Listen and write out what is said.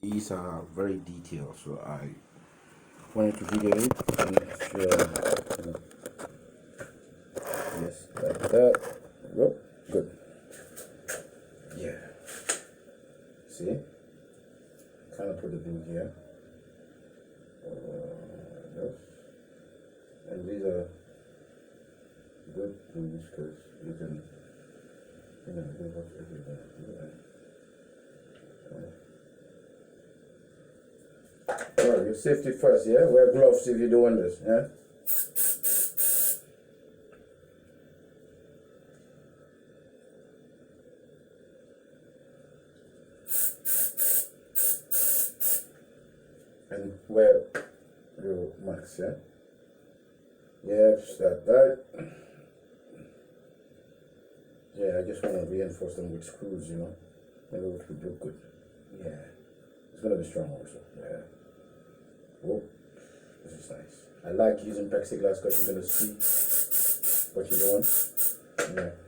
These are very detailed, so I wanted to video it and share. Yes, like that. Oh, good. Yeah. See? Kind of put it in here. Yes. And these are good things because you can, do what everything. Alright, your safety first, yeah? Wear gloves if you're doing this, yeah? And wear your mask, yeah? Yeah, just that. Yeah, I just want to reinforce them with screws, Maybe it would look good. Yeah. It's going to be strong also, yeah. Oh, this is nice. I like using plexiglass because you're going to see what you're doing. Yeah.